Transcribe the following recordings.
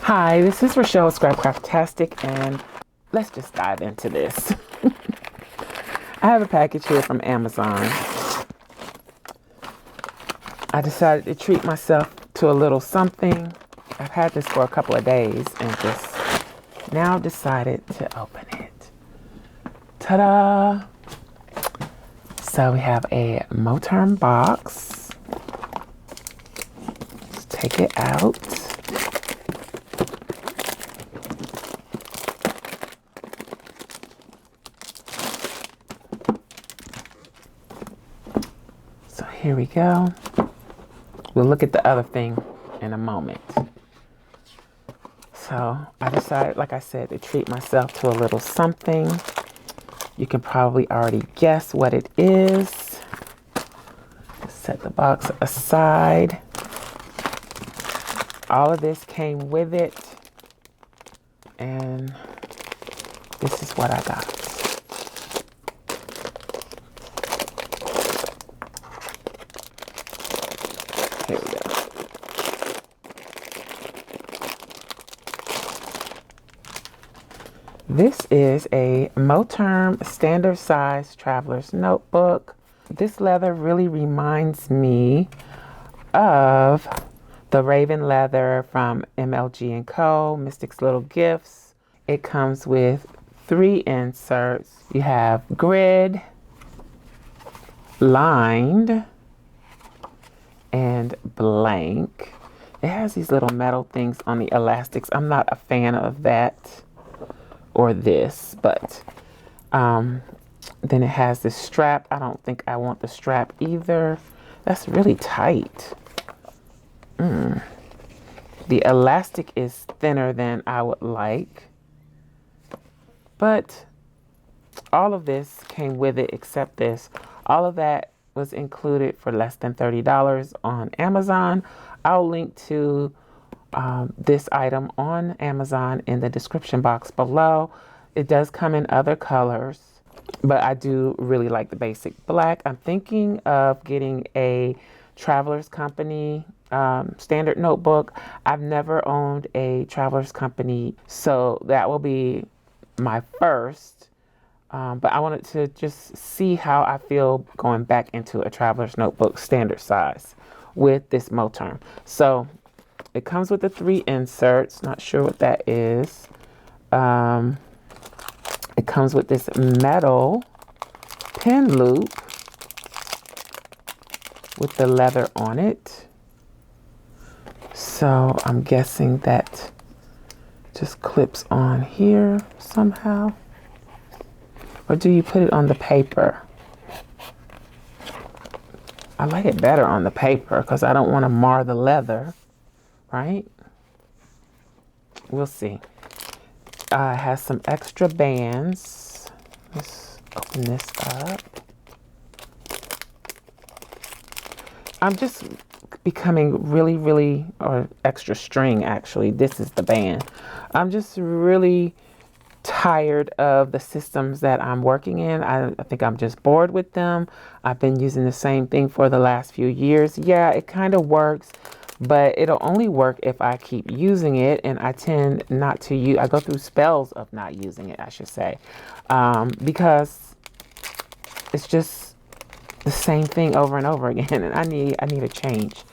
Hi, this is Rachelle Scrapcraftastic, and let's just dive into this. I have a package here from Amazon. I decided to treat myself to a little something. I've had this for a couple of days and just now decided to open it. Ta-da! So we have a Moterm box. Let's take it out. So here we go. We'll look at the other thing in a moment. So I decided, like I said, to treat myself to a little something. You can probably already guess what it is. Set the box aside. All of this came with it. And this is what I got. Here we go. This is a Moterm standard size traveler's notebook. This leather really reminds me of the Raven leather from MLG & Co. Mystic's Little Gifts. It comes with 3 inserts. You have grid, lined, and blank. It has these little metal things on the elastics. I'm not a fan of that or this, but then it has this strap. I don't think I want the strap either. That's really tight. The elastic is thinner than I would like, but all of this came with it except this. All of that was included for less than $30 on Amazon. I'll link to this item on Amazon in the description box below. It does come in other colors, but I do really like the basic black. I'm thinking of getting a Traveler's Company standard notebook. I've never owned a Traveler's Company, so that will be my first. But I wanted to just see how I feel going back into a Traveler's Notebook standard size with this Moterm. So it comes with the 3 inserts. Not sure what that is. It comes with this metal pin loop with the leather on it. So I'm guessing that just clips on here somehow. Or do you put it on the paper? I like it better on the paper because I don't want to mar the leather, right? We'll see. It has some extra bands. Let's open this up. I'm just becoming really, or extra string actually. This is the band. I'm just really tired of the systems that I'm working in. I think I'm just bored with them. I've been using the same thing for the last few years. Yeah, it kind of works, but it'll only work if I keep using it, and I tend not to use. I go through spells of not using it, I should say, because it's just the same thing over and over again, and I need a change.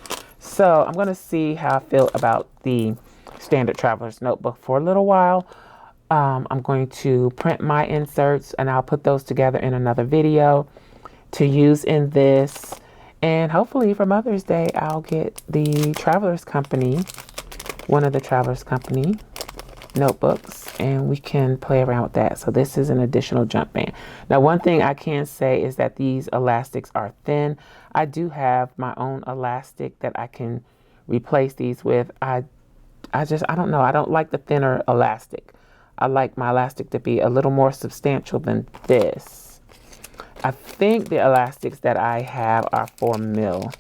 So I'm going to see how I feel about the standard Traveler's Notebook for a little while. I'm going to print my inserts and I'll put those together in another video to use in this. And hopefully for Mother's Day, I'll get the Traveler's Company, one of the Traveler's Company notebooks, and we can play around with that. So this is an additional jump band. Now, one thing I can say is that these elastics are thin. I do have my own elastic that I can replace these with. I don't know. I don't like the thinner elastic. I like my elastic to be a little more substantial than this. I think the elastics that I have are 4 mil.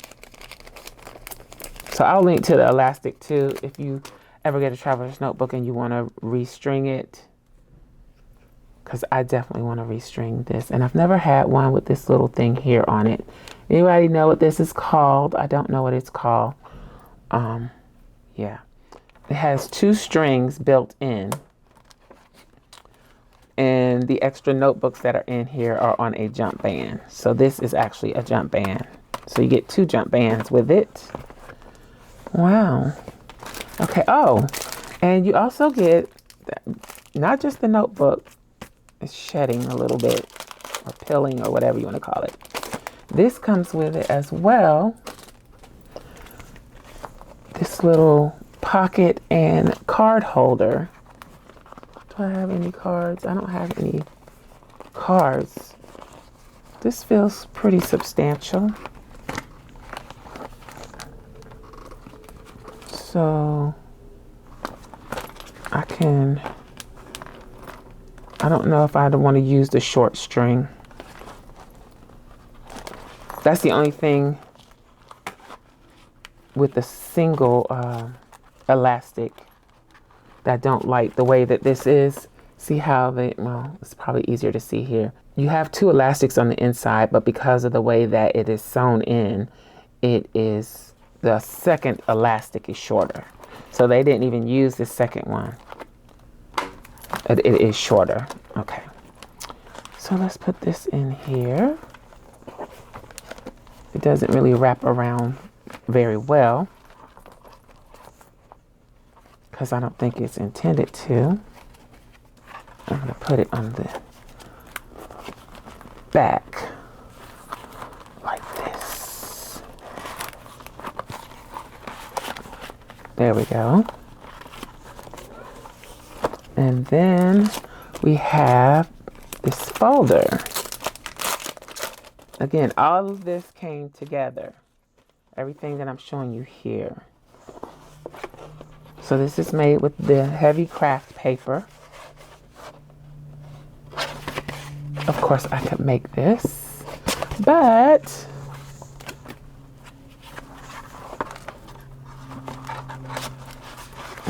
So I'll link to the elastic too if you ever get a Traveler's Notebook and you want to restring it. Because I definitely want to restring this. And I've never had one with this little thing here on it. Anybody know what this is called? I don't know what it's called. Yeah. It has 2 strings built in. And the extra notebooks that are in here are on a jump band. So this is actually a jump band. So you get 2 jump bands with it. Wow. Okay. Oh, and you also get not just the notebook. It's shedding a little bit, or pilling, or whatever you want to call it. This comes with it as well. This little pocket and card holder. Do I have any cards? I don't have any cards. This feels pretty substantial. So I don't know if I'd want to use the short string. That's the only thing with the single elastic that I don't like the way that this is. See how well, it's probably easier to see here. You have 2 elastics on the inside, but because of the way that it is sewn in, the second elastic is shorter. So they didn't even use the second one. It is shorter. Okay. So let's put this in here. It doesn't really wrap around very well, because I don't think it's intended to. I'm going to put it on the back like this. There we go. And then we have this folder. Again, all of this came together. Everything that I'm showing you here. So this is made with the heavy craft paper. Of course, I could make this, but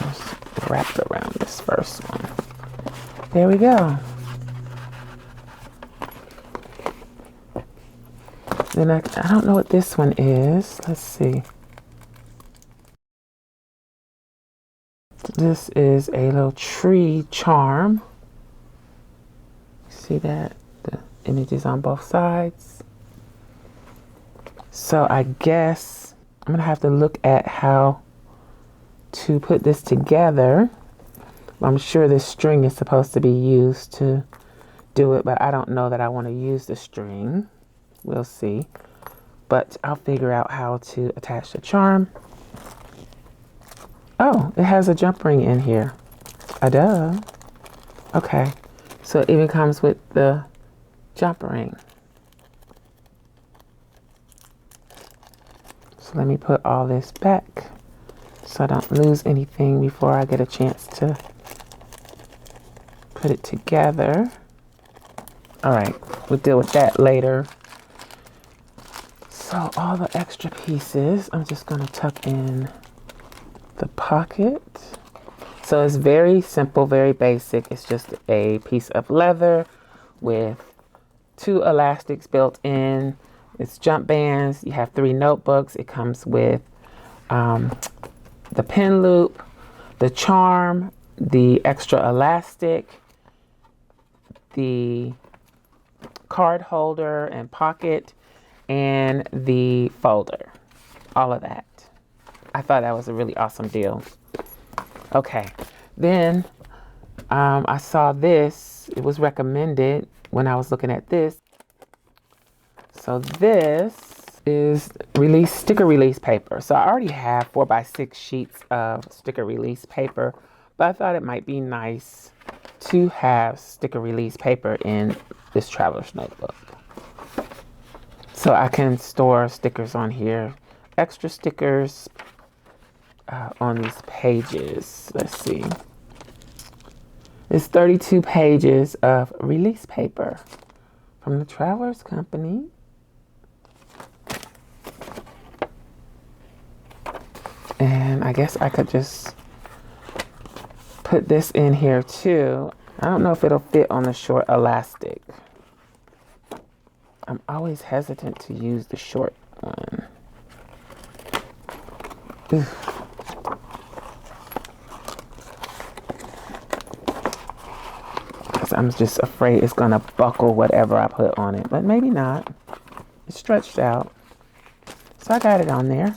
let's wrap it around this first one. There we go. Then I don't know what this one is. Let's see. This is a little tree charm. See that? The images on both sides. So I guess I'm gonna have to look at how to put this together. I'm sure this string is supposed to be used to do it, but I don't know that I want to use the string. We'll see. But I'll figure out how to attach the charm. Oh, it has a jump ring in here. Duh. Okay. So it even comes with the jump ring. So let me put all this back so I don't lose anything before I get a chance to put it together. All right, we'll deal with that later. So all the extra pieces, I'm just gonna tuck in the pocket. So it's very simple, very basic. It's just a piece of leather with 2 elastics built in. It's jump bands. You have 3 notebooks. It comes with the pin loop, the charm, the extra elastic, the card holder and pocket, and the folder. All of that. I thought that was a really awesome deal. Okay, then I saw this. It was recommended when I was looking at this. So this is sticker release paper. So I already have 4x6 sheets of sticker release paper, but I thought it might be nice to have sticker release paper in this traveler's notebook. So I can store stickers on here, extra stickers on these pages. Let's see. It's 32 pages of release paper from the Travelers Company. And I guess I could just put this in here too. I don't know if it'll fit on the short elastic. I'm always hesitant to use the short one. Oof. I'm just afraid it's gonna buckle whatever I put on it, but maybe not. It's stretched out. So I got it on there.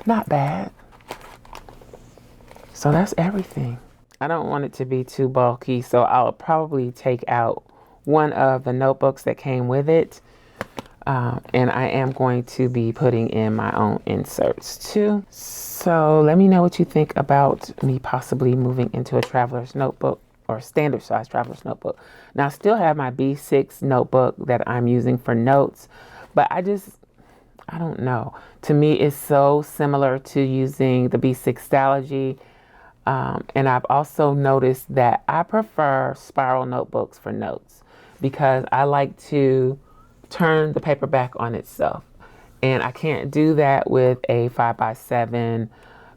Not bad. So that's everything. I don't want it to be too bulky, so I'll probably take out one of the notebooks that came with it. And I am going to be putting in my own inserts too. So let me know what you think about me possibly moving into a traveler's notebook or standard size traveler's notebook. Now I still have my B6 notebook that I'm using for notes, but I don't know. To me, it's so similar to using the B6 Stalogy. And I've also noticed that I prefer spiral notebooks for notes because I like to turn the paper back on itself. And I can't do that with a 5x7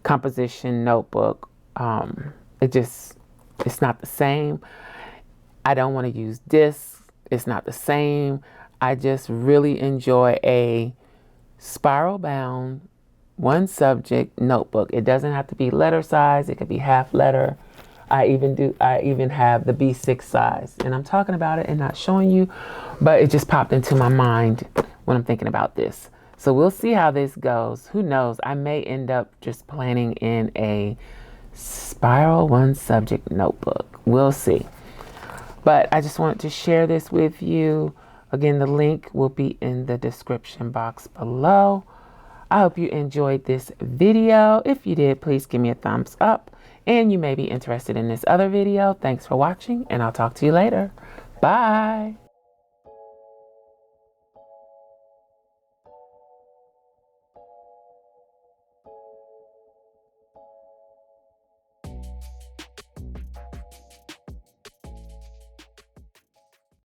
composition notebook. It's not the same. I don't want to use discs. It's not the same. I just really enjoy a spiral bound, one subject notebook. It doesn't have to be letter size. It could be half letter. I even have the B6 size, and I'm talking about it and not showing you, but it just popped into my mind when I'm thinking about this. So we'll see how this goes. Who knows? I may end up just planning in a spiral one subject notebook. We'll see. But I just wanted to share this with you. Again, the link will be in the description box below. I hope you enjoyed this video. If you did, please give me a thumbs up. And you may be interested in this other video. Thanks for watching, and I'll talk to you later. Bye.